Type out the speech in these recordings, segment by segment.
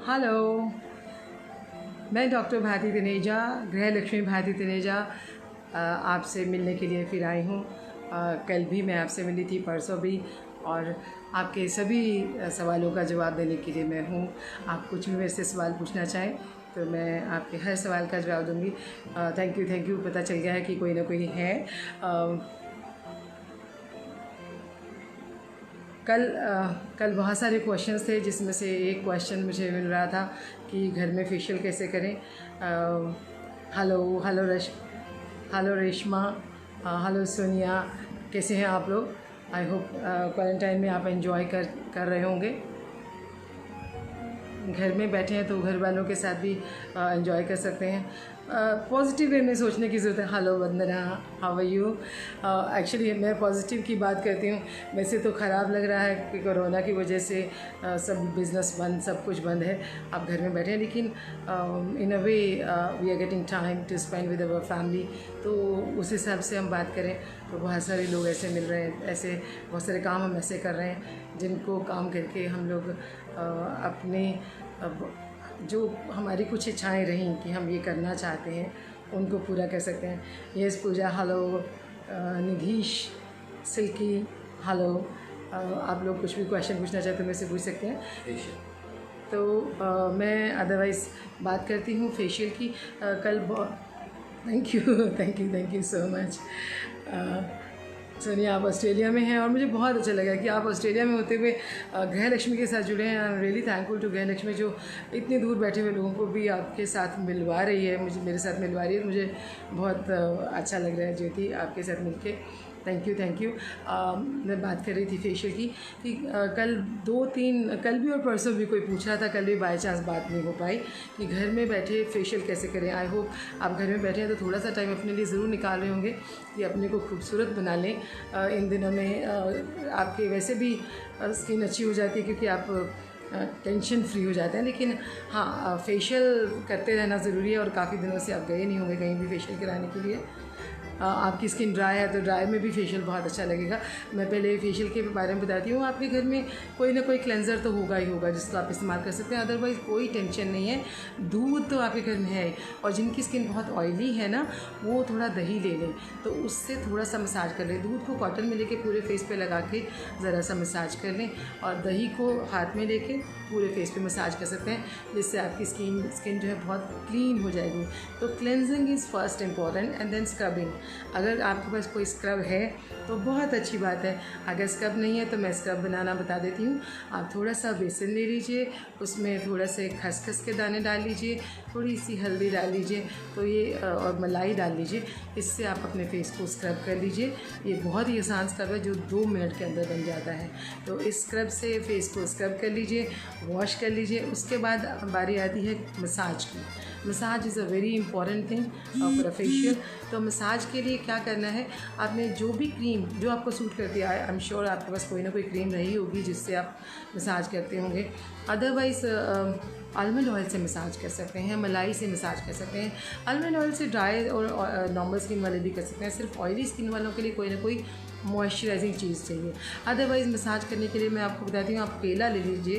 Hello, मैं doctor Bharti Taneja, गृह लक्ष्मी भारती तनेजा आपसे मिलने के लिए फिर आई हूँ। कल भी मैं आपसे मिली थी, परसों भी, और आपके सभी सवालों का जवाब देने के लिए मैं हूँ। आप कुछ भी मेरे से सवाल पूछना चाहें तो मैं आपके हर सवाल का जवाब दूँगी। Thank you. पता चल गया है कि कोई ना कोई है। कल बहुत सारे क्वेश्चंस थे, जिसमें से एक क्वेश्चन मुझे मिल रहा था कि घर में फेशियल कैसे करें। हेलो रेशमा, हेलो सोनिया, कैसे हैं आप लोग? आई होप क्वारंटाइन में आप एंजॉय कर रहे होंगे। घर में बैठे हैं तो घर वालों के साथ भी एंजॉय कर सकते हैं। पॉजिटिव वे में सोचने की ज़रूरत है। Hello Vandana, how are you? Actually मैं पॉजिटिव की बात करती हूँ। वैसे तो ख़राब लग रहा है कि कोरोना की वजह से सब बिज़नेस बंद, सब कुछ बंद है, आप घर में बैठे हैं, लेकिन in a way we are getting time to spend with our family. तो उस हिसाब से हम बात करें तो बहुत सारे लोग ऐसे मिल रहे हैं, ऐसे बहुत सारे काम हम ऐसे कर रहे हैं जिनको काम करके हम लोग अपने जो हमारी कुछ इच्छाएं रहीं कि हम ये करना चाहते हैं उनको पूरा कर सकते हैं। Yes Pooja, hello. Nidhish, Silky, hello. आप लोग कुछ भी क्वेश्चन पूछना चाहते तो मेरे से पूछ सकते हैं। तो मैं अदरवाइज़ बात करती हूँ फेशियल की। कल thank you so much. Sonia, आप ऑस्ट्रेलिया में हैं और मुझे बहुत अच्छा लगा कि आप ऑस्ट्रेलिया में होते हुए गृह लक्ष्मी के साथ जुड़े हैं। I am really thankful to Griha Lakshmi, जो इतने दूर बैठे हुए लोगों को भी आपके साथ मिलवा रही है, मेरे साथ मिलवा रही है। मुझे बहुत अच्छा लग रहा है ज्योति, आपके साथ मिलके। Thank you. मैं बात कर रही थी फेशियल की कि कल भी और परसों भी कोई पूछ रहा था, कल भी बाई चांस बात नहीं हो पाई कि घर में बैठे फेशियल कैसे करें। आई होप आप घर में बैठे हैं तो थोड़ा सा टाइम अपने लिए ज़रूर निकाल रहे होंगे कि अपने को खूबसूरत बना लें। इन दिनों में आपके वैसे भी स्किन अच्छी हो जाती है क्योंकि आप टेंशन फ्री हो जाते हैं, लेकिन हाँ, फेशियल करते रहना ज़रूरी है। और काफ़ी दिनों से आप गए नहीं होंगे कहीं भी फेशियल कराने के लिए। आपकी स्किन ड्राई है तो ड्राई में भी फेशियल बहुत अच्छा लगेगा। मैं पहले फेशियल के बारे में बताती हूँ। आपके घर में कोई ना कोई क्लेंज़र तो होगा ही होगा जिसको आप इस्तेमाल कर सकते हैं, अदरवाइज़ कोई टेंशन नहीं है। दूध तो आपके घर में है, और जिनकी स्किन बहुत ऑयली है ना, वो थोड़ा दही ले लें, तो उससे थोड़ा सा मसाज कर लें। दूध को कॉटन में लेके पूरे फेस पे लगा के ज़रा सा मसाज कर लें, और दही को हाथ में लेके पूरे फेस पे मसाज कर सकते हैं, जिससे आपकी स्किन जो है बहुत क्लीन हो जाएगी। तो cleansing is first important, and then scrubbing. अगर आपके पास कोई स्क्रब है तो बहुत अच्छी बात है, अगर स्क्रब नहीं है तो मैं स्क्रब बनाना बता देती हूँ। आप थोड़ा सा बेसन ले लीजिए, उसमें थोड़ा से खसखस के दाने डाल लीजिए, थोड़ी सी हल्दी डाल लीजिए, तो ये और मलाई डाल लीजिए। इससे आप अपने फेस को स्क्रब कर लीजिए। ये बहुत ही आसान स्क्रब है जो 2 मिनट के अंदर बन जाता है। तो इस स्क्रब से फेस को स्क्रब कर लीजिए, वॉश कर लीजिए। उसके बाद बारी आती है मसाज की। Massage is a very important thing for a facial. तो मसाज के लिए क्या करना है, आपने जो भी क्रीम जो आपको सूट करती है, आई एम श्योर आपके पास कोई ना कोई क्रीम रही होगी जिससे आप मसाज करते होंगे। अदरवाइज़ आलमंड ऑयल से मसाज कर सकते हैं, मलाई से मसाज कर सकते हैं। आलमंड ऑयल से ड्राई और नॉर्मल स्किन वाले भी कर सकते हैं। सिर्फ ऑयली स्किन वालों के लिए कोई ना कोई मॉइस्चराइजिंग चीज़ चाहिए। अदरवाइज़ मसाज करने के लिए मैं आपको बताती हूँ, आप केला ले लीजिए,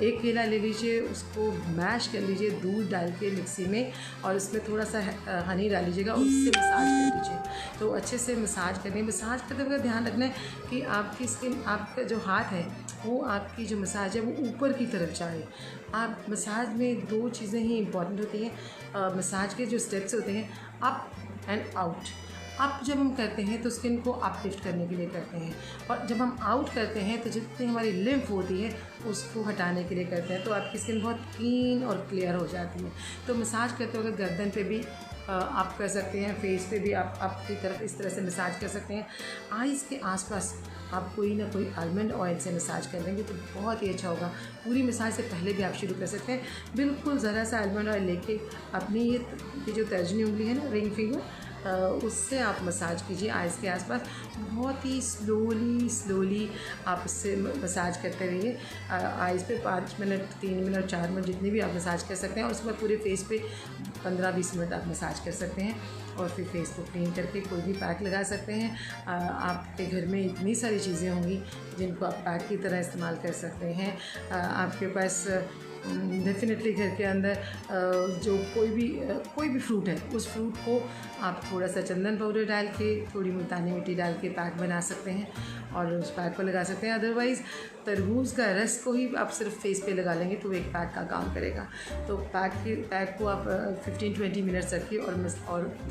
एक केला ले लीजिए, उसको मैश कर लीजिए दूध डाल के मिक्सी में, और उसमें थोड़ा सा हनी डाल लीजिएगा, उससे मसाज कर लीजिए। तो अच्छे से मसाज करें। मसाज करते हुए ध्यान रखना है कि आपकी स्किन, आपका जो हाथ है वो, आपकी जो मसाज है वो ऊपर की तरफ जाए। आप मसाज में 2 चीज़ें ही इम्पॉर्टेंट होती हैं। मसाज के जो स्टेप्स होते हैं, अप एंड आउट। अप जब हम करते हैं तो स्किन को अपलिफ्ट करने के लिए करते हैं, और जब हम आउट करते हैं तो जितनी हमारी लिम्फ होती है उसको हटाने के लिए करते हैं। तो आपकी स्किन बहुत क्लीन और क्लियर हो जाती है। तो मसाज करते वक्त गर्दन पे भी आप कर सकते हैं, फेस पे भी आप आपकी तरफ इस तरह से मसाज कर सकते हैं। आइज़ के आसपास आप कोई ना कोई आलमंड ऑयल से मसाज कर लेंगे तो बहुत ही अच्छा होगा। पूरी मसाज से पहले भी आप शुरू कर सकते हैं। बिल्कुल ज़रा सा आलमंड ऑयल लेके अपनी ये जो तर्जनी उंगली है ना, रिंग फिंगर, उससे आप मसाज कीजिए आइज़ के आसपास। बहुत ही स्लोली आप उससे मसाज करते रहिए आइज़ पे। 5 मिनट, 3 मिनट, 4 मिनट, जितनी भी आप मसाज कर सकते हैं। और उसके बाद पूरे फेस पे 15-20 मिनट आप मसाज कर सकते हैं, और फिर फेस को क्लीन करके कोई भी पैक लगा सकते हैं। आपके घर में इतनी सारी चीज़ें होंगी जिनको आप पैक की तरह इस्तेमाल कर सकते हैं। आपके पास डेफिनेटली घर के अंदर जो कोई भी फ्रूट है, उस फ्रूट को आप थोड़ा सा चंदन पाउडर डाल के, थोड़ी मुल्तानी मिट्टी डाल के पैक बना सकते हैं और उस पैक को लगा सकते हैं। अदरवाइज़ तरबूज का रस को ही आप सिर्फ फेस पे लगा लेंगे तो एक पैक का काम करेगा। तो पैक को आप 15-20 मिनट्स रखिए और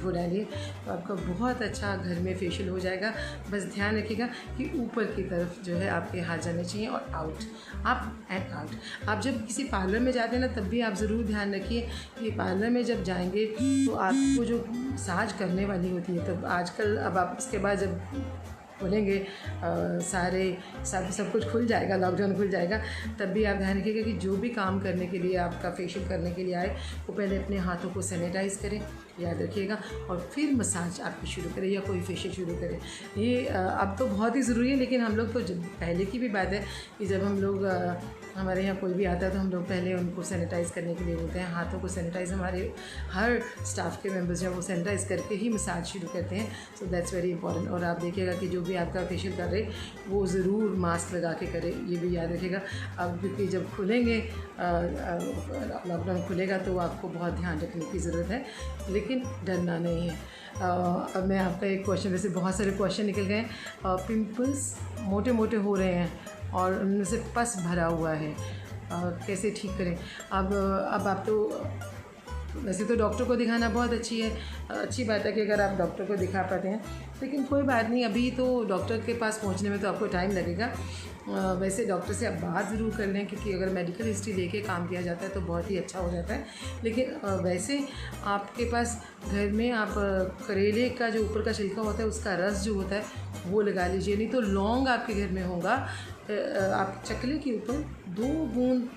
धो डालिए, तो आपका बहुत अच्छा घर में फेशियल हो जाएगा। बस ध्यान रखिएगा कि ऊपर की तरफ जो है आपके हाथ जाने चाहिए और आउट, अप एंड आउट। आप जब किसी पार्लर में जाते हैं ना, तब भी आप ज़रूर ध्यान रखिए कि पार्लर में जब जाएंगे तो आपको जो मसाज करने वाली होती है, तब आजकल अब आप इसके बाद जब खोलेंगे सब कुछ खुल जाएगा, लॉकडाउन खुल जाएगा, तब भी आप ध्यान रखिएगा कि जो भी काम करने के लिए आपका फेशियल करने के लिए आए, वो पहले अपने हाथों को सैनिटाइज़ करें, याद रखिएगा, और फिर मसाज आपकी शुरू करें या कोई फेशियल शुरू करें। ये अब तो बहुत ही ज़रूरी है, लेकिन हम लोग तो जब पहले की भी बात है कि जब हम लोग हमारे यहाँ कोई भी आता है तो हम लोग पहले उनको सैनिटाइज़ करने के लिए बोलते हैं, हाथों को सैनिटाइज़, हमारे हर स्टाफ के मेंबर्स जो वो सैनिटाइज़ करके ही मसाज शुरू करते हैं। So that's very important. और आप देखिएगा कि जो भी आपका फेशियल कर रहे वो ज़रूर मास्क लगा के करे, ये भी याद रखिएगा। अब क्योंकि जब खुलेंगे, लॉकडाउन खुलेगा, तो आपको बहुत ध्यान रखने की ज़रूरत है, लेकिन डरना नहीं है। अब मैं आपका एक क्वेश्चन, वैसे बहुत सारे क्वेश्चन निकल गए हैं। पिंपल्स मोटे मोटे हो रहे हैं और उनमें से पस भरा हुआ है, कैसे ठीक करें? अब आप तो वैसे तो डॉक्टर को दिखाना बहुत अच्छी बात है कि अगर आप डॉक्टर को दिखा पाते हैं, लेकिन कोई बात नहीं, अभी तो डॉक्टर के पास पहुंचने में तो आपको टाइम लगेगा। वैसे डॉक्टर से आप बात ज़रूर कर लें, क्योंकि अगर मेडिकल हिस्ट्री लेके काम किया जाता है तो बहुत ही अच्छा हो जाता है। लेकिन वैसे आपके पास घर में आप करेले का जो ऊपर का छिलका होता है, उसका रस जो होता है वो लगा लीजिए, नहीं तो लौंग आपके घर में होगा, आप चकले के ऊपर 2 बूंद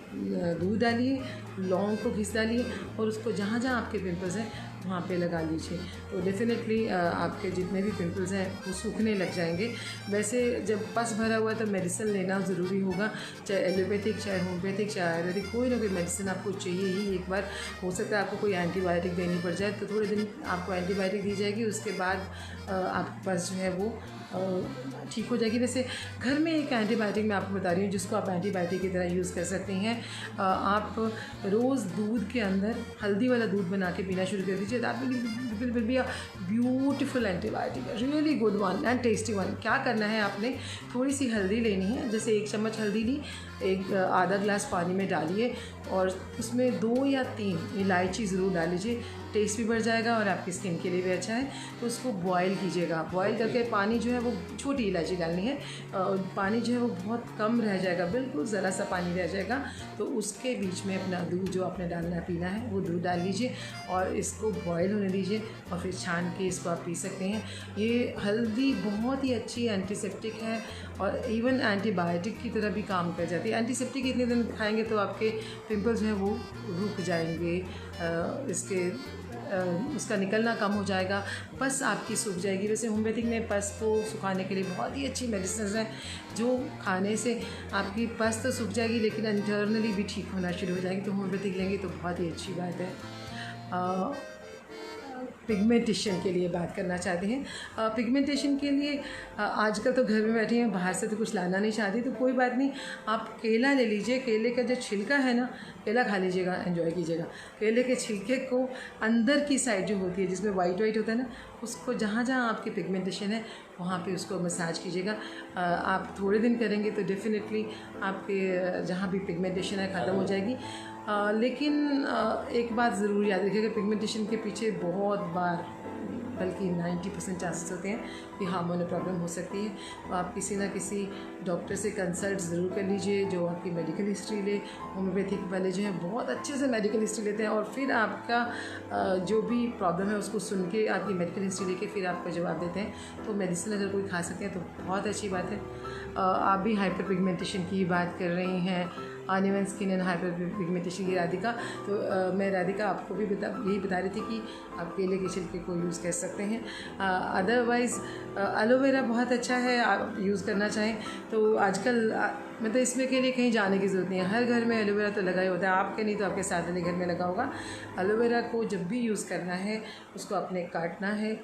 दूध डालिए, लौंग को घिस डालिए और उसको जहाँ जहाँ आपके पिंपल्स हैं वहाँ पे लगा लीजिए, तो डेफिनेटली आपके जितने भी पिंपल्स हैं वो सूखने लग जाएंगे। वैसे जब पस भरा हुआ है तो मेडिसिन लेना ज़रूरी होगा, चाहे एलोपैथिक, चाहे होम्योपैथिक, चाहे आयुर्वेदिक, कोई ना कोई मेडिसिन आपको चाहिए ही एक बार। हो सकता है आपको कोई एंटीबायोटिक देनी पड़ जाए, तो थोड़े दिन आपको एंटीबायोटिक दी जाएगी, उसके बाद आपके पास जो है वो ठीक हो जाएगी। वैसे घर में एक एंटीबायोटिक मैं आपको बता रही हूँ जिसको आप एंटीबायोटिक की तरह यूज़ कर सकती हैं। आप रोज़ दूध के अंदर हल्दी वाला दूध बना के पीना शुरू कर दीजिए, that will be a beautiful antibiotic, really good one and tasty one. क्या करना है, आपने थोड़ी सी हल्दी लेनी है, जैसे 1 चम्मच हल्दी ली, एक आधा ग्लास पानी में डालिए और उसमें 2 या 3 इलायची ज़रूर डाल लीजिए, टेस्ट भी बढ़ जाएगा और आपकी स्किन के लिए भी अच्छा है। तो उसको बॉयल कीजिएगा, बॉयल करके पानी जो है वो, छोटी इलायची डालनी है, पानी जो है वो बहुत कम रह जाएगा, बिल्कुल ज़रा सा पानी रह जाएगा, तो उसके बीच में अपना दूध जो आपने डालना पीना है वो दूध डाल लीजिए और इसको बॉयल होने दीजिए और फिर छान के इसको आप पी सकते हैं। ये हल्दी बहुत ही अच्छी एंटीसेप्टिक है और इवन एंटीबायोटिक की तरह भी काम कर जाती है। एंटीसेप्टिक इतने दिन खाएंगे तो आपके पिंपल्स जो हैं वो रुक जाएंगे, उसका निकलना कम हो जाएगा, पस आपकी सूख जाएगी। वैसे होम्योपैथिक में पस को सुखाने के लिए बहुत ही अच्छी मेडिसिन हैं, जो खाने से आपकी पस तो सूख जाएगी लेकिन इंटरनली भी ठीक होना शुरू हो जाएगी, तो होम्योपैथिक लेंगे तो बहुत ही अच्छी बात है। पिगमेंटेशन के लिए बात करना चाहते हैं। पिगमेंटेशन के लिए आजकल तो घर में बैठे हैं, बाहर से तो कुछ लाना नहीं चाहती, तो कोई बात नहीं, आप केला ले लीजिए, केले का जो छिलका है ना, केला खा लीजिएगा, एंजॉय कीजिएगा। केले के छिलके को अंदर की साइड जो होती है जिसमें वाइट वाइट होता है ना, उसको जहाँ जहाँ आपकी पिगमेंटेशन है वहाँ पे उसको मसाज कीजिएगा। आप थोड़े दिन करेंगे तो डेफिनेटली आपके जहाँ भी पिगमेंटेशन है ख़त्म हो जाएगी। लेकिन एक बात ज़रूर याद रखिएगा, पिगमेंटेशन के पीछे बहुत बार बल्कि 90% चांसेस होते हैं कि हार्मोनल प्रॉब्लम हो सकती है, तो आप किसी ना किसी डॉक्टर से कंसल्ट ज़रूर कर लीजिए जो आपकी मेडिकल हिस्ट्री ले। होम्योपैथिक वाले जो हैं बहुत अच्छे से मेडिकल हिस्ट्री लेते हैं और फिर आपका जो भी प्रॉब्लम है उसको सुन के, आपकी मेडिकल हिस्ट्री लेके फिर आपका जवाब देते हैं। तो मेडिसिन अगर कोई खा सकते हैं तो बहुत अच्छी बात है। आप भी हाइपर पिगमेंटेशन की बात कर रही हैं, uneven skin and hyper pigmentation की राधिका, तो मैं राधिका आपको भी यही बता रही थी कि आप केले के छिलके को यूज़ कर सकते हैं। अदरवाइज़ एलोवेरा बहुत अच्छा है, आप यूज़ करना चाहें तो आजकल मतलब इसमें के लिए कहीं जाने की ज़रूरत नहीं है, हर घर में एलोवेरा तो लगा ही होता है, आपके नहीं तो आपके साथ वाले घर में लगा होगा। एलोवेरा को जब भी यूज़ करना है उसको आपने काटना है,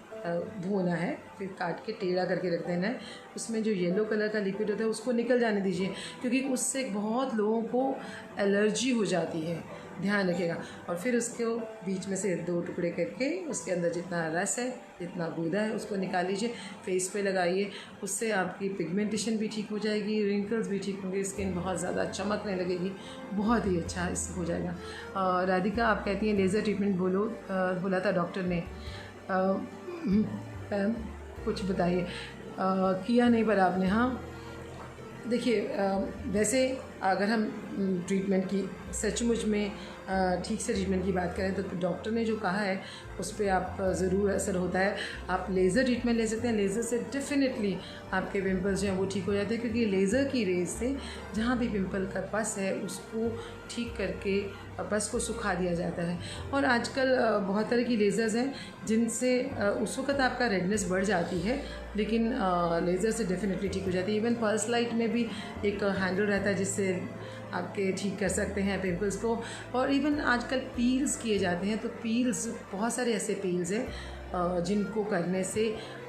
धोना है, फिर काट के टेढ़ा करके रख देना है। उसमें जो येलो कलर का लिक्विड होता है उसको निकल जाने दीजिए, क्योंकि उससे बहुत लोगों को एलर्जी हो जाती है, ध्यान रखिएगा। और फिर उसको बीच में से 2 टुकड़े करके उसके अंदर जितना रस है, जितना गूदा है, उसको निकाल लीजिए, फेस पे लगाइए। उससे आपकी पिगमेंटेशन भी ठीक हो जाएगी, रिंकल्स भी ठीक होंगे, स्किन बहुत ज़्यादा चमकने लगेगी, बहुत ही अच्छा इससे हो जाएगा। राधिका आप कहती हैं लेज़र ट्रीटमेंट बोला था डॉक्टर ने, मैम कुछ बताइए। किया नहीं पर आपने? हाँ देखिए, वैसे अगर हम ट्रीटमेंट की सचमुच में ठीक से ट्रीटमेंट की बात करें तो डॉक्टर ने जो कहा है उस पर आप ज़रूर असर होता है। आप लेज़र ट्रीटमेंट ले सकते हैं, लेज़र से डेफिनेटली आपके पिंपल्स जो हैं वो ठीक हो जाते हैं, क्योंकि लेज़र की रेज से जहाँ भी पिंपल का पस है उसको ठीक करके पस को सुखा दिया जाता है। और आजकल बहुत तरह की लेज़र्स हैं जिनसे उस वक्त आपका रेडनेस बढ़ जाती है, लेकिन लेज़र से डेफिनेटली ठीक हो जाती है। इवन पल्स लाइट में भी एक हैंडल रहता है जिससे आपके ठीक कर सकते हैं पिंपल्स को। और इवन आजकल पील्स किए जाते हैं, तो पील्स बहुत सारे ऐसे पील्स हैं जिनको करने से,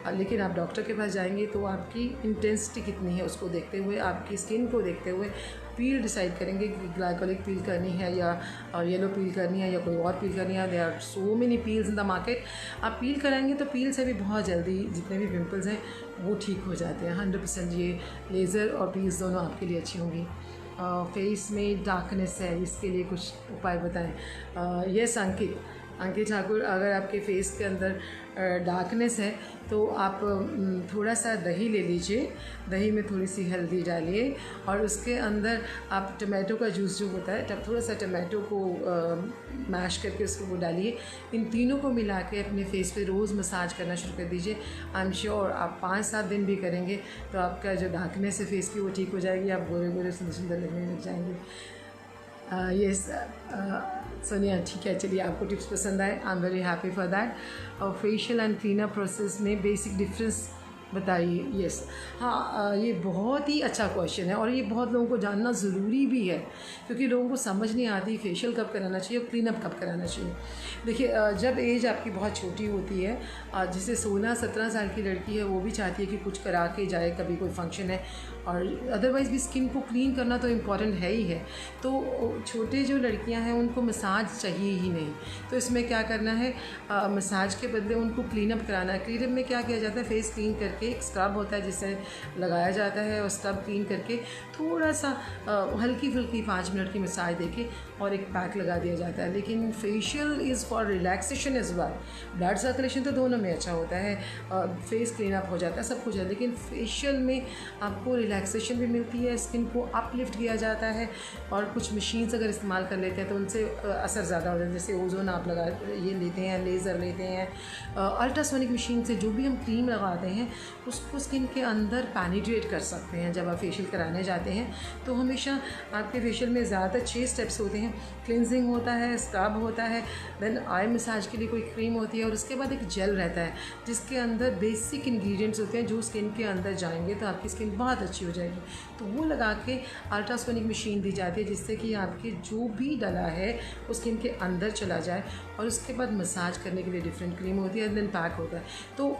लेकिन आप डॉक्टर के पास जाएंगे तो आपकी इंटेंसिटी कितनी है उसको देखते हुए, आपकी स्किन को देखते हुए पील डिसाइड करेंगे कि ग्लाइकोलिक पील करनी है या येलो पील करनी है या कोई और पील करनी है। There are so many peels in the market. आप पील कराएंगे तो पील से भी बहुत जल्दी जितने भी पिंपल्स हैं वो ठीक हो जाते हैं 100%। ये लेज़र और पील्स दोनों आपके लिए अच्छी होंगी। फेस में डार्कनेस है, इसके लिए कुछ उपाय बताएं। यस अंकित ठाकुर, अगर आपके फेस के अंदर डार्कनेस है तो आप थोड़ा सा दही ले लीजिए, दही में थोड़ी सी हल्दी डालिए और उसके अंदर आप टमाटो का जूस जो होता है, तब थोड़ा सा टमाटो को मैश करके उसको वो डालिए। इन तीनों को मिला के अपने फेस पे रोज़ मसाज करना शुरू कर दीजिए। आई एम श्योर आप 5-7 दिन भी करेंगे तो आपका जो डार्कनेस है फेस की वो ठीक हो जाएगी, आप गोरे गोरे सुंदर सुंदर लगने लग जाएंगे। यस सोनिया, ठीक है, चलिए आपको टिप्स पसंद आए, I am very happy for that. और फेशियल एंड क्लीनअप प्रोसेस में बेसिक डिफरेंस बताइए। यस हाँ, ये बहुत ही अच्छा क्वेश्चन है और ये बहुत लोगों को जानना ज़रूरी भी है, क्योंकि लोगों को समझ नहीं आती फेशियल कब कराना चाहिए और क्लीनअप कब कराना चाहिए। देखिए, जब एज आपकी बहुत छोटी होती है, जैसे 16-17 साल की लड़की है वो भी चाहती है कि कुछ करा के जाए, कभी कोई फंक्शन है, और अदरवाइज़ भी स्किन को क्लीन करना तो इम्पॉर्टेंट है ही है। तो छोटे जो लड़कियां हैं उनको मसाज चाहिए ही नहीं, तो इसमें क्या करना है, मसाज के बदले उनको क्लीनअप कराना है। क्लीनअप में क्या किया जाता है, फेस क्लीन करके एक स्क्रब होता है जिससे लगाया जाता है, और स्क्रब क्लीन करके थोड़ा सा हल्की फुल्की 5 मिनट की मसाज देके और एक पैक लगा दिया जाता है। लेकिन facial is for relaxation as well, blood circulation तो दोनों में अच्छा होता है, फेस क्लीनअप हो जाता है, सब कुछ है, लेकिन फेशियल में आपको रिलैक्सेशन भी मिलती है, स्किन को अपलिफ्ट किया जाता है। और कुछ मशीन्स अगर इस्तेमाल कर लेते हैं तो उनसे असर ज़्यादा हो जाता है, जैसे ओजोन आप लगा ये लेते हैं, लेज़र लेते हैं, अल्ट्रासोनिक मशीन से जो भी हम क्रीम लगाते हैं उसको स्किन के अंदर पैनिट्रेट कर सकते हैं। जब आप फेशियल कराने जाते हैं तो हमेशा आपके फेशियल में ज़्यादातर 6 स्टेप्स होते हैं। क्लिनजिंग होता है, स्क्रब होता है, देन आई मसाज के लिए कोई क्रीम होती है, और उसके बाद एक जेल रहता है जिसके अंदर बेसिक इंग्रेडिएंट्स होते हैं जो स्किन के अंदर जाएंगे तो आपकी स्किन बहुत अच्छी हो जाएगी। तो वो लगा के अल्ट्रासोनिक मशीन दी जाती है जिससे कि आपके जो भी डला है वो स्किन के अंदर चला जाए, और उसके बाद मसाज करने के लिए डिफरेंट क्रीम होती है, देन पैक होता है। तो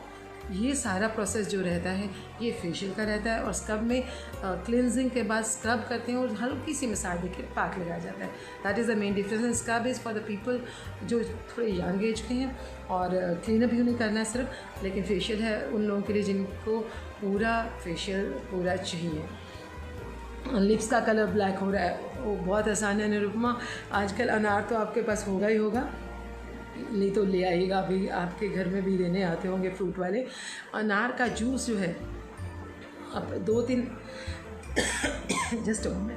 ये सारा प्रोसेस जो रहता है ये फेशियल का रहता है, और स्क्रब में क्लिनजिंग के बाद स्क्रब करते हैं और हल्की सी मसाज देकर पैक लगाया जाता है। That is the main difference. Scrub is for the people जो थोड़े यंग एज के हैं, और क्लीनअप भी नहीं करना है सिर्फ, लेकिन फेशियल है उन लोगों के लिए जिनको पूरा फेशियल पूरा चाहिए। लिप्स का कलर ब्लैक हो रहा है, वो बहुत आसान है निरुपमा, आजकल अनार तो आपके पास होगा ही होगा, नहीं तो ले आइएगा, अभी आपके घर में भी देने आते होंगे फ्रूट वाले। अनार का जूस जो है अब 2-3 जस्ट में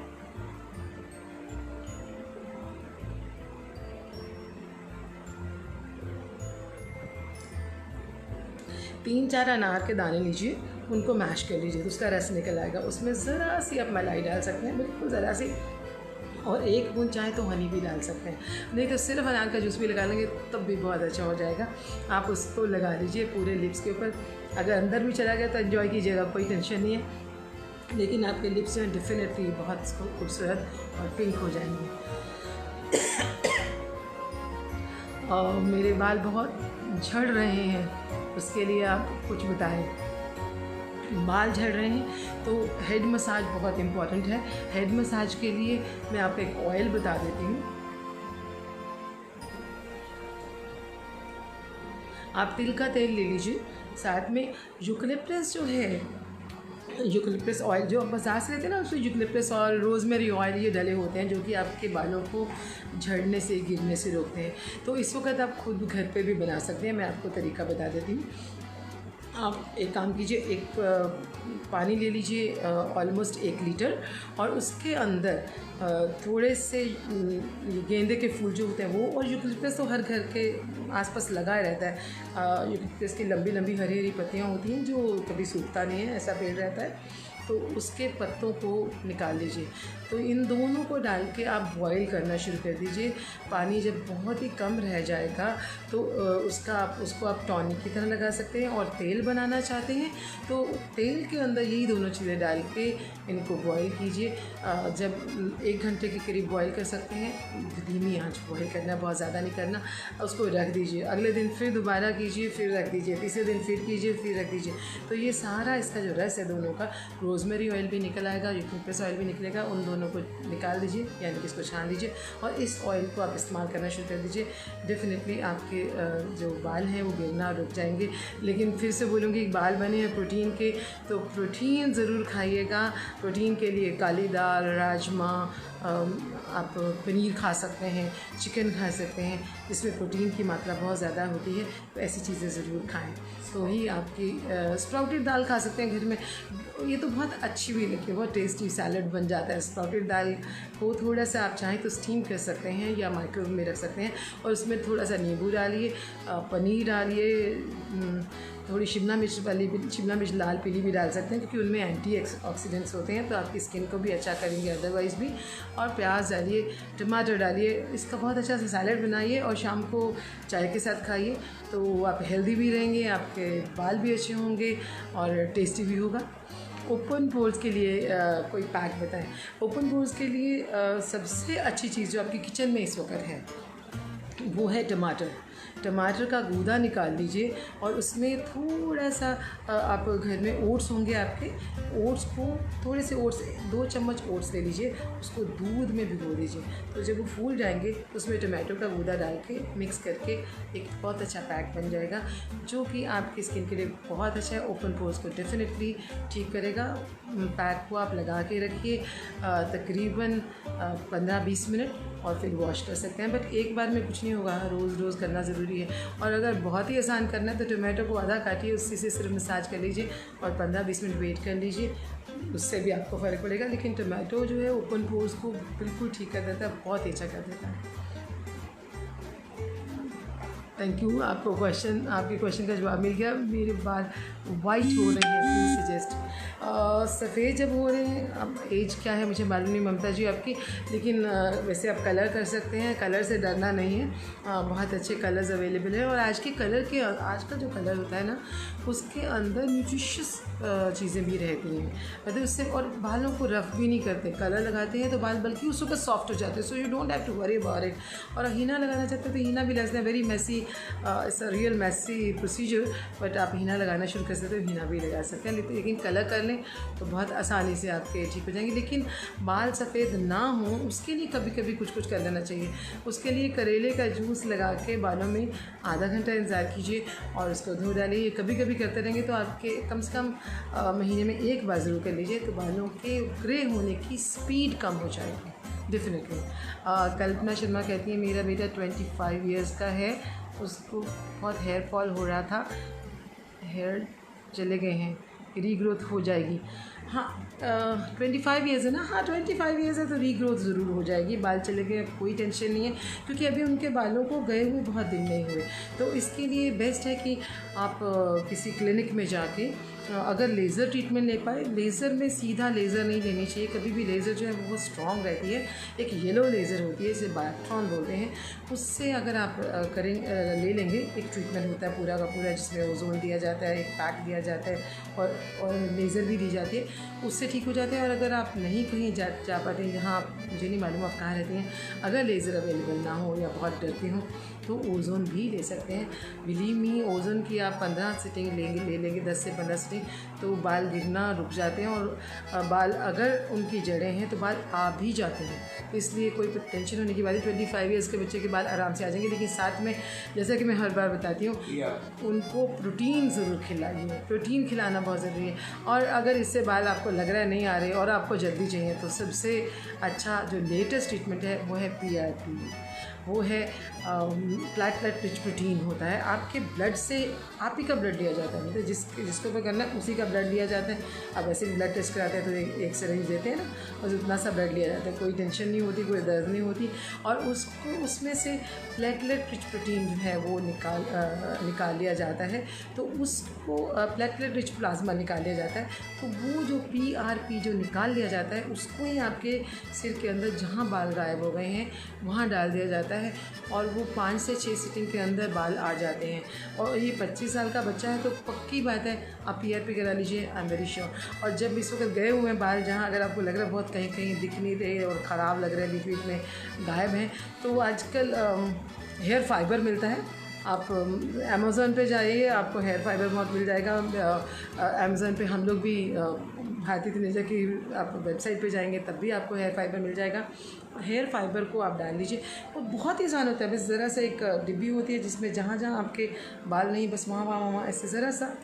3-4 अनार के दाने लीजिए, उनको मैश कर लीजिए तो उसका रस निकल आएगा। उसमें ज़रा सी आप मलाई डाल सकते हैं, बिल्कुल ज़रा सी, और 1 बूंद चाहे तो हनी भी डाल सकते हैं। नहीं तो सिर्फ अनार का जूस भी लगा लेंगे तब भी बहुत अच्छा हो जाएगा। आप उसको लगा लीजिए पूरे लिप्स के ऊपर, अगर अंदर भी चला गया तो एंजॉय कीजिएगा, कोई टेंशन नहीं है। लेकिन आपके लिप्स जो हैं डेफिनेटली बहुत खूबसूरत और पिंक हो जाएंगे। और मेरे बाल बहुत झड़ रहे हैं, उसके लिए आप कुछ बताएं। बाल झड़ रहे हैं तो हेड मसाज बहुत इम्पॉर्टेंट है। हेड मसाज के लिए मैं आपको एक ऑयल बता देती हूँ। आप तिल का तेल ले लीजिए, साथ में यूकलिप्टस जो है, यूकलिप्टस ऑयल जो बाजार से लेते हैं ना, उसमें यूकलिप्टस और रोज़मेरी ऑयल ये डले होते हैं जो कि आपके बालों को झड़ने से, गिरने से रोकते हैं। तो इस वक्त आप खुद घर पे भी बना सकते हैं। मैं आपको तरीका बता देती हूँ। आप एक काम कीजिए, एक पानी ले लीजिए ऑलमोस्ट 1 लीटर, और उसके अंदर थोड़े से गेंदे के फूल जो होते हैं वो, और यूकलिप्टस तो हर घर के आसपास लगा रहता है। यूकलिप्टस की लंबी लंबी हरी हरी पत्तियाँ होती हैं जो कभी सूखता नहीं है, ऐसा पेड़ रहता है, तो उसके पत्तों को निकाल लीजिए। तो इन दोनों को डाल के आप बॉईल करना शुरू कर दीजिए। पानी जब बहुत ही कम रह जाएगा तो उसको आप टॉनिक की तरह लगा सकते हैं। और तेल बनाना चाहते हैं तो तेल के अंदर यही दोनों चीज़ें डाल के इनको बॉईल कीजिए। जब 1 घंटे के करीब बॉईल कर सकते हैं, धीमी आंच बॉईल करना, बहुत ज़्यादा नहीं करना। उसको रख दीजिए, अगले दिन फिर दोबारा कीजिए, फिर रख दीजिए, तीसरे दिन फिर कीजिए, फिर रख दीजिए। तो ये सारा इसका जो रस है दोनों का, रोज़मेरी ऑयल भी निकल आएगा, यूकलिप्टस ऑयल भी निकलेगा, उन दोनों को निकाल दीजिए, यानी कि इसको छान दीजिए और इस ऑयल को आप इस्तेमाल करना शुरू कर दीजिए। डेफिनेटली आपके जो बाल हैं वो गिरना रुक जाएंगे। लेकिन फिर से बोलूँगी, बाल बने हैं प्रोटीन के, तो प्रोटीन ज़रूर खाइएगा। प्रोटीन के लिए काली दाल, राजमा, आप पनीर खा सकते हैं, चिकन खा सकते हैं, इसमें प्रोटीन की मात्रा बहुत ज़्यादा होती है, तो ऐसी चीज़ें ज़रूर खाएं। तो ही आपकी स्प्राउटेड दाल खा सकते हैं घर में, ये तो बहुत अच्छी भी लगती है, बहुत टेस्टी सैलड बन जाता है। स्प्राउटेड दाल को थोड़ा सा आप चाहें तो स्टीम कर सकते हैं या माइक्रोवेव में रख सकते हैं, और उसमें थोड़ा सा नींबू डालिए, पनीर डालिए, थोड़ी शिमला मिर्च लाल पीली भी डाल सकते हैं क्योंकि उनमें एंटी ऑक्सीडेंट्स होते हैं, तो आपकी स्किन को भी अच्छा करेंगे अदरवाइज़ भी। और प्याज डालिए, टमाटर डालिए, इसका बहुत अच्छा सा सैलड बनाइए और शाम को चाय के साथ खाइए, तो आप हेल्दी भी रहेंगे, आपके बाल भी अच्छे होंगे और टेस्टी भी होगा। ओपन पोर्स के लिए कोई पैक बताएं। ओपन पोर्स के लिए सबसे अच्छी चीज़ जो आपकी किचन में इस वक्त है वो है टमाटर। टमाटर का गूदा निकाल लीजिए और उसमें थोड़ा सा आप घर में ओट्स होंगे आपके, ओट्स को थोड़े से ओट्स 2 चम्मच ओट्स ले लीजिए, उसको दूध में भिगो दीजिए। तो जब वो फूल जाएंगे तो उसमें टमाटो का गूदा डाल के मिक्स करके एक बहुत अच्छा पैक बन जाएगा जो कि आपकी स्किन के लिए बहुत अच्छा है। ओपन पोर्स को डेफिनेटली ठीक करेगा। पैक को आप लगा के रखिए तकरीबन 15-20 मिनट और फिर वॉश कर सकते हैं। बट एक बार में कुछ नहीं होगा, रोज़ करना ज़रूरी है। और अगर बहुत ही आसान करना है तो टमाटो को आधा काटिए, उसी से सिर्फ मसाज कर लीजिए और 15-20 मिनट वेट कर लीजिए, उससे भी आपको फ़र्क पड़ेगा। लेकिन टमाटो जो है ओपन पोर्स को बिल्कुल ठीक कर देता है, बहुत ही अच्छा कर देता है। थैंक यू, आपके क्वेश्चन का जवाब मिल गया। मेरे बाल वाइट हो रहे हैं, प्लीज़ सजेस्ट। सफ़ेद जब हो रहे हैं, अब एज क्या है मुझे मालूम नहीं ममता जी आपकी, लेकिन वैसे आप कलर कर सकते हैं, कलर से डरना नहीं है। बहुत अच्छे कलर्स अवेलेबल है और आज का जो कलर होता है ना, उसके अंदर न्यूट्रिशियस चीज़ें भी रहती हैं, मतलब उससे, और बालों को रफ़ भी नहीं करते। कलर लगाते हैं तो बाल बल्कि उस वक्त सॉफ्ट हो जाते हैं, so you don't have to worry about it. और हीना लगाना चाहते हैं तो हीना भी लगता है, very messy, it's a real messy procedure, but आप हीना लगाना शुरू कर सकते हो, हीना भी लगा सकते हैं। लेकिन कलर कर लें तो बहुत आसानी से आपके ठीक हो जाएंगे। लेकिन बाल सफ़ेद ना हो उसके लिए कभी कभी कुछ कर लेना चाहिए। उसके लिए करेले का जूस लगा के बालों में आधा घंटा इंतज़ार कीजिए और उसको धो डालिए। कभी कभी करते रहेंगे तो आपके कम से कम महीने में 1 बार ज़रूर कर लीजिए, तो बालों के ग्रे होने की स्पीड कम हो जाएगी डेफिनेटली। कल्पना शर्मा कहती है मेरा बेटा 25 ईयर्स का है, उसको बहुत हेयर फॉल हो रहा था, हेयर चले गए हैं, रीग्रोथ हो जाएगी। हाँ 25 ईयर्स है ना, हाँ 25 ईयर्स है तो रीग्रोथ ज़रूर हो जाएगी। बाल चले गए, कोई टेंशन नहीं है, क्योंकि अभी उनके बालों को गए हुए बहुत दिन नहीं हुए। तो इसके लिए बेस्ट है कि आप किसी क्लिनिक में जाके अगर लेज़र ट्रीटमेंट ले पाए, लेज़र में सीधा लेज़र नहीं लेनी चाहिए कभी भी। लेज़र जो है वो बहुत स्ट्रॉन्ग रहती है, एक येलो लेज़र होती है, इसे बायोट्रॉन बोलते हैं, उससे अगर आप ले लेंगे, एक ट्रीटमेंट होता है पूरा का पूरा जिसमें ओजोन दिया जाता है, एक पैक दिया जाता है और लेज़र भी दी जाती है, उससे ठीक हो जाते हैं। और अगर आप नहीं कहीं जा पाते हैं, जहाँ आप, मुझे नहीं मालूम आप कहाँ रहती हैं, अगर लेज़र अवेलेबल ना हो या बहुत डरती हों तो ओज़ोन भी ले सकते हैं। बिलीव मी, ओज़ोन की आप 15 सिटिंग ले लेंगे 10 से 15 सिटिंग, तो बाल गिरना रुक जाते हैं। और बाल अगर उनकी जड़ें हैं तो बाल आ भी जाते हैं, तो इसलिए कोई टेंशन होने की बात है। 25 ईयर्स के बच्चे के बाल आराम से आ जाएंगे। लेकिन साथ में, जैसा कि मैं हर बार बताती हूँ, उनको प्रोटीन ज़रूर खिलाइए। प्रोटीन खिलाना बहुत ज़रूरी है। और अगर इससे बाल आपको लग रहा है नहीं आ रहे और आपको जल्दी चाहिए, तो सबसे अच्छा जो लेटेस्ट ट्रीटमेंट है वो है PRP। वो है प्लेटलेट रिच प्रोटीन होता है। आपके ब्लड से आप ही का ब्लड लिया जाता है, मतलब जिसको ऊपर करना है उसी का ब्लड लिया जाता है। अब ऐसे भी ब्लड टेस्ट कराते हैं तो एक सिरिंज देते हैं ना, बस उतना सा ब्लड लिया जाता है, कोई टेंशन नहीं होती, कोई दर्द नहीं होती। और उसको उसमें से प्लेटलेट रिच प्रोटीन जो है वो निकाल लिया जाता है। तो उसको प्लेटलेट रिच प्लाज्मा निकाल लिया जाता है। तो वो जो PRP जो निकाल लिया जाता है, उसको ही आपके सिर के अंदर जहाँ बाल गायब हो गए हैं वहाँ डाल दिया जाता है। और वो 5 से 6 सिटिंग के अंदर बाल आ जाते हैं। और ये 25 साल का बच्चा है तो पक्की बात है आप PRP करा लीजिए, आई एम वेरी श्योर। और जब इस वक्त गए हुए हैं बाल, जहाँ अगर आपको लग रहा है बहुत कहीं कहीं दिख नहीं रहे और ख़राब लग रहे हैं, बीच बीच में गायब हैं, तो आजकल हेयर फाइबर मिलता है। आप अमेज़ॉन पे जाइए, आपको हेयर फाइबर बहुत मिल जाएगा। अमेज़ॉन पे हम लोग भी भारतीय तनेजा की आप वेबसाइट पे जाएंगे तब भी आपको हेयर फाइबर मिल जाएगा। हेयर फाइबर को आप डाल लीजिए, वो बहुत ही आसान होता है। बस ज़रा सा एक डिब्बी होती है जिसमें जहाँ जहाँ आपके बाल नहीं, बस वहाँ ऐसे ज़रा सा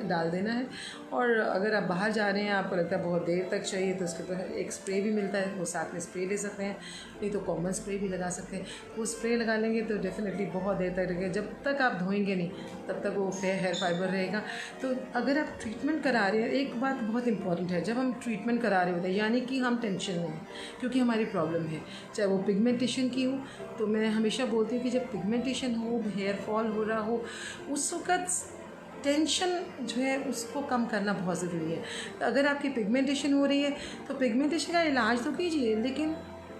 डाल देना है। और अगर आप बाहर जा रहे हैं, आपको लगता है बहुत देर तक चाहिए, तो उसके ऊपर एक स्प्रे भी मिलता है, वो साथ में स्प्रे ले सकते हैं, नहीं तो कॉमन स्प्रे भी लगा सकते हैं। वो स्प्रे लगा लेंगे तो डेफिनेटली बहुत देर तक रहेगा, जब तक आप धोएंगे नहीं तब तक वो हेयर फाइबर रहेगा। तो अगर आप ट्रीटमेंट करा रहे हैं, एक बात बहुत इंपॉर्टेंट है, जब हम ट्रीटमेंट करा रहे होते हैं यानी कि हम टेंशन में हैं क्योंकि हमारी प्रॉब्लम है, चाहे वो पिगमेंटेशन की हो, तो मैं हमेशा बोलती हूँ कि जब पिगमेंटेशन हो, हेयर फॉल हो रहा हो, उस वक्त टेंशन जो है उसको कम करना बहुत ज़रूरी है। तो अगर आपकी पिगमेंटेशन हो रही है तो पिगमेंटेशन का इलाज तो कीजिए, लेकिन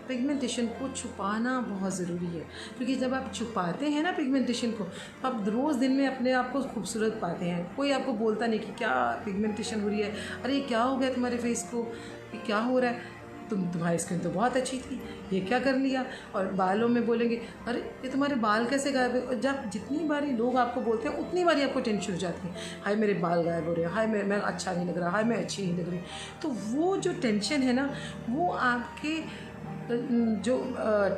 पिगमेंटेशन को छुपाना बहुत ज़रूरी है। क्योंकि जब आप छुपाते हैं ना पिगमेंटेशन को, तो आप रोज़ दिन में अपने आप को खूबसूरत पाते हैं। कोई आपको बोलता नहीं कि क्या पिगमेंटेशन हो रही है, अरे क्या हो गया तुम्हारे फेस को, ये क्या हो रहा है, तुम्हारी स्किन तो बहुत अच्छी थी, ये क्या कर लिया। और बालों में बोलेंगे अरे ये तुम्हारे बाल कैसे गायब है। और जब जितनी बारी लोग आपको बोलते हैं उतनी बारी आपको टेंशन हो जाती है, हाय मेरे बाल गायब हो रहे हैं, हाय मैं अच्छा नहीं लग रहा, हाय मैं अच्छी नहीं लग रही। तो वो जो टेंशन है ना, वो आपके जो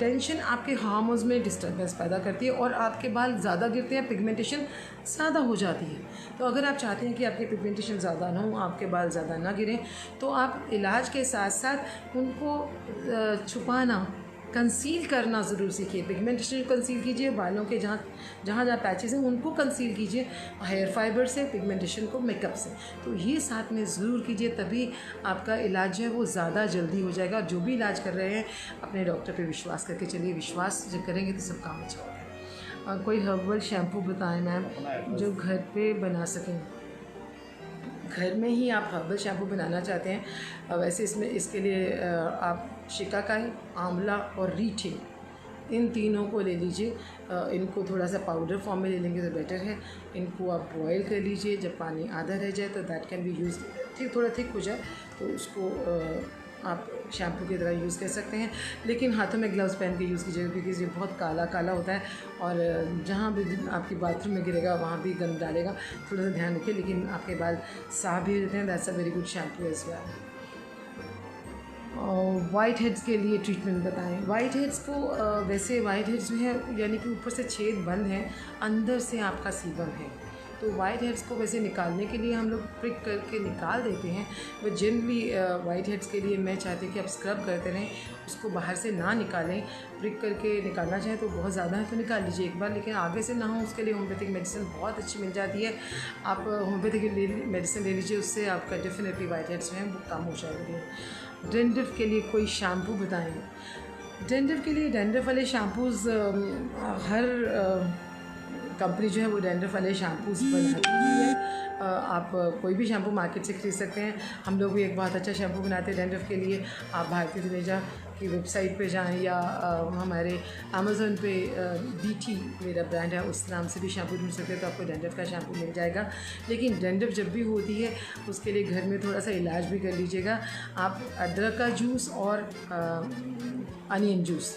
टेंशन आपके हार्मोन्स में डिस्टर्बेंस पैदा करती है और आपके बाल ज़्यादा गिरते हैं, पिगमेंटेशन ज़्यादा हो जाती है। तो अगर आप चाहते हैं कि आपकी पिगमेंटेशन ज़्यादा ना हो, आपके बाल ज़्यादा ना गिरें, तो आप इलाज के साथ साथ उनको छुपाना, कंसील करना ज़रूर सीखिए। पिगमेंटेशन कंसील कीजिए, बालों के जहाँ जहाँ पैचेस हैं उनको कंसील कीजिए हेयर फाइबर से, पिगमेंटेशन को मेकअप से। तो ये साथ में ज़रूर कीजिए, तभी आपका इलाज जो है वो ज़्यादा जल्दी हो जाएगा। जो भी इलाज कर रहे हैं अपने डॉक्टर पे विश्वास करके चलिए, विश्वास जब करेंगे तो सब काम अच्छा होगा। कोई हर्बल शैम्पू बताएं मैम जो घर पे बना सकें। घर में ही आप हर्बल शैम्पू बनाना चाहते हैं, वैसे इसके लिए आप शिकाकाई, आंवला और रीठे, इन तीनों को ले लीजिए। इनको थोड़ा सा पाउडर फॉर्म में ले लेंगे तो बेटर है। इनको आप बॉयल कर लीजिए, जब पानी आधा रह जाए तो दैट कैन बी यूज़, ठीक थोड़ा थिक हो जाए तो उसको आप शैम्पू की तरह यूज़ कर सकते हैं। लेकिन हाथों में ग्लव्स पहन के यूज़ कीजिएगा क्योंकि ये बहुत काला काला होता है और जहाँ भी आपकी बाथरूम में गिरेगा वहाँ भी गंद डालेगा। थोड़ा सा ध्यान रखिए, लेकिन आपके बाल साफ भी रहते हैं। That's a very good shampoo as well. Whiteheads के लिए ट्रीटमेंट बताएं। वाइट हेड्स को वैसे वाइट हेड्स जो है यानी कि ऊपर से छेद बंद हैं, अंदर से आपका सीबम है, तो वाइट हेड्स को वैसे निकालने के लिए हम लोग प्रिक करके निकाल देते हैं। बट जनरली वाइट हेड्स के लिए मैं चाहती हूँ कि आप स्क्रब करते रहें, उसको बाहर से ना निकालें। प्रिक करके निकालना चाहें तो बहुत ज़्यादा है तो निकाल लीजिए एक बार, लेकिन आगे से ना हो उसके लिए होम्योपैथिक मेडिसिन बहुत अच्छी मिल जाती है। आप होम्योपैथिक मेडिसिन ले लीजिए, उससे आपका डेफिनेटली वाइट हेड्स जो हैं वो कम हो जाएंगे। डैंड्रफ के लिए कोई शैम्पू बताएं। डैंड्रफ के लिए डैंड्रफ वाले शैम्पूज़ हर कंपनी जो है वो डैंड्रफ वाले शैम्पूज़ बनाती ही है। आप कोई भी शैम्पू मार्केट से खरीद सकते हैं। हम लोग भी एक बहुत अच्छा शैम्पू बनाते हैं डैंड्रफ के लिए। आप भारतीय तनेजा की वेबसाइट पे जाएं या हमारे अमेज़न पे BT मेरा ब्रांड है, उस नाम से भी शैम्पू ढूंढ सकते हैं, तो आपको डैंड्रफ का शैम्पू मिल जाएगा। लेकिन डैंड्रफ जब भी होती है उसके लिए घर में थोड़ा सा इलाज भी कर लीजिएगा। आप अदरक का जूस और अनियन जूस,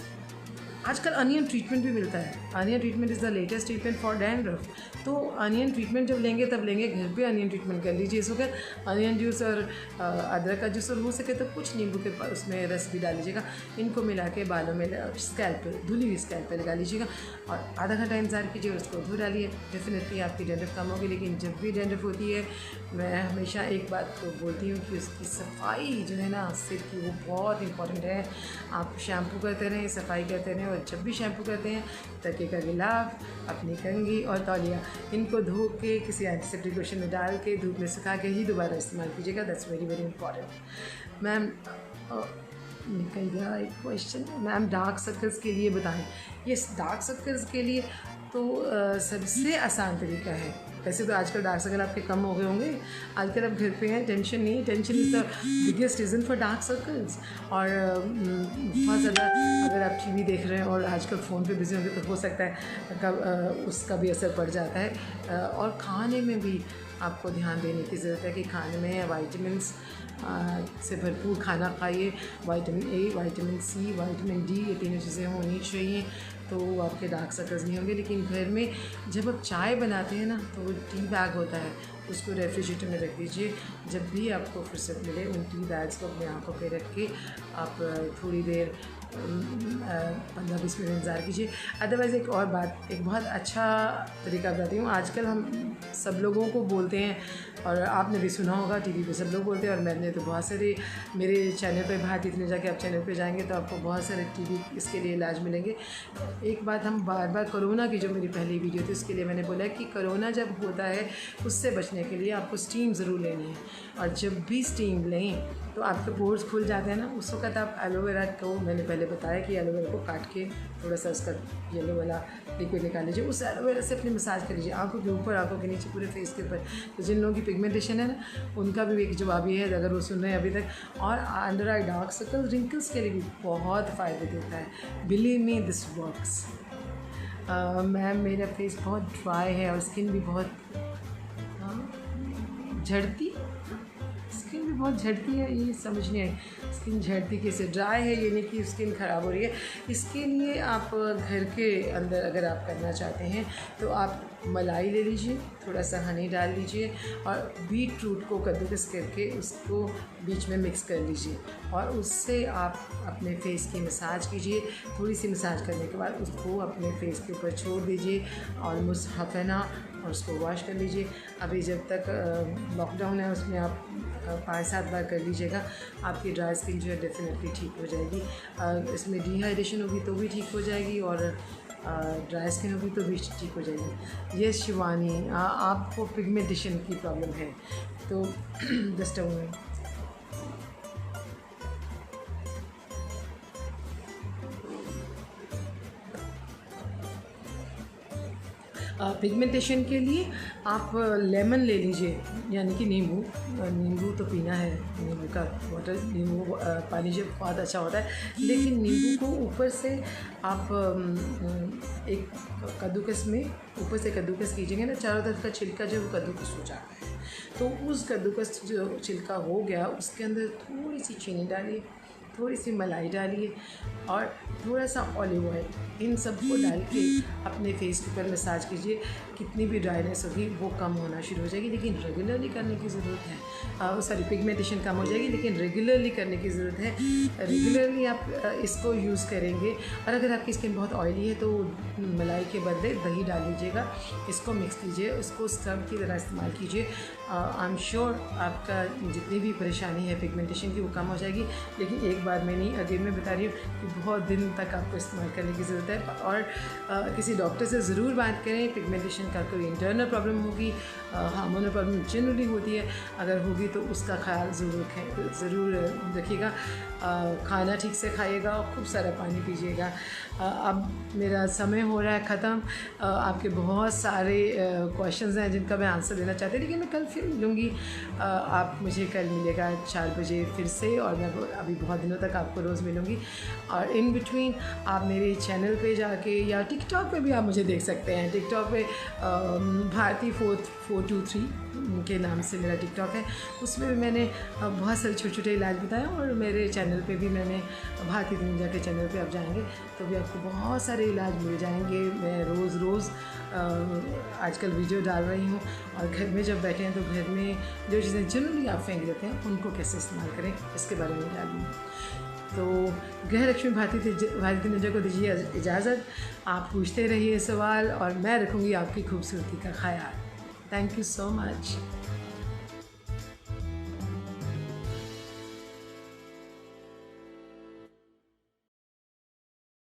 आजकल अनियन ट्रीटमेंट भी मिलता है। Onion treatment is the latest treatment for dandruff. तो अनियन ट्रीटमेंट जब लेंगे तब लेंगे, घर पे अनियन ट्रीटमेंट कर लीजिए। इस वक्त अनियन जूस और अदरक का जूस, और हो सके तो कुछ नींबू के उसमें रस भी डाल लीजिएगा। इनको मिला के बालों में स्कैल्प पे, धुली हुई स्कैल्प पे लगा लीजिएगा और आधा घंटा इंतज़ार कीजिए, उसको धो डालिए। डेफिनेटली आपकी डैंड्रफ कम होगी। लेकिन जब भी डैंड्रफ होती है मैं हमेशा एक बात तो बोलती हूँ कि उसकी सफाई जो है ना सिर की, वो बहुत इंपॉर्टेंट है। आप शैम्पू करते रहें, सफाई करते रहें, और जब भी शैम्पू करते हैं तकिए का गिलाफ, अपनी कंघी और तौलिया, इनको धो के किसी एंटीसेप्टिक लोशन में डाल के धूप में सुखा के ही दोबारा इस्तेमाल कीजिएगा। That's very very important. Ma'am निकल गया एक क्वेश्चन, मैम डार्क सर्कल्स के लिए बताएं। यस, डार्क सर्कल्स के लिए तो सबसे आसान तरीका है, वैसे तो आजकल डार्क सर्कल आपके कम हो गए होंगे, आजकल आप घर पे हैं, टेंशन नहीं। Tension is the biggest reason for dark circles. और बहुत ज़्यादा अगर आप टीवी देख रहे हैं और आजकल फ़ोन पे बिज़ी होंगे तो हो सकता है उसका भी असर पड़ जाता है। और खाने में भी आपको ध्यान देने की ज़रूरत है कि खाने में वाइटामिन्स से भरपूर खाना खाइए। Vitamin A, vitamin C, vitamin D, ये तीनों चीज़ें होनी चाहिए, तो आपके डार्क सर्कल्स नहीं होंगे। लेकिन घर में जब आप चाय बनाते हैं ना, तो वो टी बैग होता है, उसको रेफ्रिजरेटर में रख दीजिए। जब भी आपको फुर्सत मिले उन टी बैग्स को अपने आँखों पे रख के आप थोड़ी देर 15-20 मिनट इंतज़ार कीजिए। अदरवाइज़ एक और बात, एक बहुत अच्छा तरीका बताती हूँ। आजकल हम सब लोगों को बोलते हैं, और आपने भी सुना होगा, टीवी पे सब लोग बोलते हैं, और मैंने तो बहुत सारे, मेरे चैनल पे भारती इतने जाके आप चैनल पे जाएंगे तो आपको बहुत सारे टीवी इसके लिए इलाज मिलेंगे। एक बात हम बार बार, कोरोना की जो मेरी पहली वीडियो थी उसके लिए मैंने बोला कि कोरोना जब होता है उससे बचने के लिए आपको स्टीम ज़रूर लेनी है, और जब भी स्टीम लें तो आपके पोर्स खुल जाते हैं ना, उस वक्त आप एलोवेरा को, मैंने पहले बताया कि एलोवेरा को काट के थोड़ा सा उसका येलो वाला लिक्विड निकाल लीजिए, उस एलोवेरा से अपनी मसाज कर लीजिए आँखों के ऊपर, आँखों के नीचे, पूरे फेस के ऊपर। तो जिन लोगों की पिगमेंटेशन है ना, उनका भी एक जवाब ये है अगर वो सुन रहे हैं अभी तक। और under eye dark circle, wrinkles के लिए भी बहुत फ़ायदे देता है। Believe me, this works. Ma'am मेरा फेस बहुत ड्राई है और स्किन भी बहुत झड़ती, स्किन भी बहुत झड़ती है, ये समझ नहीं आई। स्किन झड़ती कैसे? ड्राई है ये नहीं कि स्किन ख़राब हो रही है। इसके लिए आप घर के अंदर अगर आप करना चाहते हैं तो आप मलाई ले लीजिए, थोड़ा सा हनी डाल लीजिए, और बीट रूट को कद्दूकस करके उसको बीच में मिक्स कर लीजिए, और उससे आप अपने फेस की मसाज कीजिए। थोड़ी सी मसाज करने के बाद उसको अपने फेस के ऊपर छोड़ दीजिए ऑलमोस्ट हाफ एन आवर, और उसको वॉश कर लीजिए। अभी जब तक लॉकडाउन है उसमें आप 5-7 बार कर लीजिएगा, आपकी ड्राई स्किन जो है डेफिनेटली ठीक हो जाएगी। इसमें डिहाइड्रेशन होगी तो भी ठीक हो जाएगी, और ड्राई स्किन होगी तो भी ठीक हो जाएगी। ये शिवानी, आपको पिगमेंटेशन की प्रॉब्लम है तो जस्ट अ मोमेंट। पिगमेंटेशन के लिए आप लेमन ले लीजिए, यानी कि नींबू तो पीना है, नींबू का वाटर, नींबू पानी जो बहुत अच्छा होता है। लेकिन नींबू को ऊपर से आप एक कद्दूकस में ऊपर से कद्दूकस कीजिएगा ना, चारों तरफ का छिलका जो वो कद्दूकस हो जाता है, तो उस कद्दूकस जो छिलका हो गया उसके अंदर थोड़ी सी चीनी डालिए, थोड़ी सी मलाई डालिए, और थोड़ा सा ऑलिव ऑयल, इन सब को डाल के अपने फेस के ऊपर मसाज कीजिए। कितनी भी ड्राइनेस होगी वो कम होना शुरू हो जाएगी, लेकिन रेगुलरली करने की ज़रूरत है। सॉरी, पिगमेंटेशन कम हो जाएगी, लेकिन रेगुलरली करने की ज़रूरत है। रेगुलरली आप इसको यूज़ करेंगे, और अगर आपकी स्किन बहुत ऑयली है तो मलाई के बदले दही डाल लीजिएगा, इसको मिक्स कीजिए, उसको स्क्रब की तरह इस्तेमाल कीजिए। आई एम श्योर आपका जितनी भी परेशानी है पिगमेंटेशन की वो कम हो जाएगी। लेकिन एक बार मैं नहीं, अगेन मैं बता रही हूँ कि बहुत दिन तक आपको इस्तेमाल करने की ज़रूरत है, और किसी डॉक्टर से ज़रूर बात करें। पिगमेंटेशन का कोई इंटरनल प्रॉब्लम होगी, हार्मोनल प्रॉब्लम जनरली होती है, अगर होगी तो उसका ख्याल ज़रूर रखिएगा। खाना ठीक से खाइएगा और खूब सारा पानी पीजिएगा। अब मेरा समय हो रहा है ख़त्म। आपके बहुत सारे क्वेश्चंस हैं जिनका मैं आंसर देना चाहती हूँ, लेकिन मैं कल फिर मिलूँगी। आप मुझे कल मिलेगा 4 बजे फिर से, और मैं अभी बहुत दिनों दिनों तक आपको रोज़ मिलूँगी। और इन बिटवीन आप मेरे चैनल पे जाके या टिकटॉक पे भी आप मुझे देख सकते हैं। टिकटॉक पे भारती 423 के नाम से मेरा टिकटॉक है, उसमें भी मैंने बहुत सारे छोटे छोटे इलाज बताए। और मेरे चैनल पे भी मैंने भारती तनुजा के चैनल पे आप जाएंगे तो भी आपको बहुत सारे इलाज मिल जाएंगे। मैं रोज़ आजकल वीडियो डाल रही हूँ। और घर में जब बैठे हैं तो घर में जो चीज़ें जनरली आप फेंक देते हैं उनको कैसे इस्तेमाल करें, इसके बारे में डाल दूँ। तो गृह लक्ष्मी भारती तनुजा को दीजिए इजाज़त। आप पूछते रहिए सवाल और मैं रखूँगी आपकी खूबसूरती का ख्याल। Thank you so much.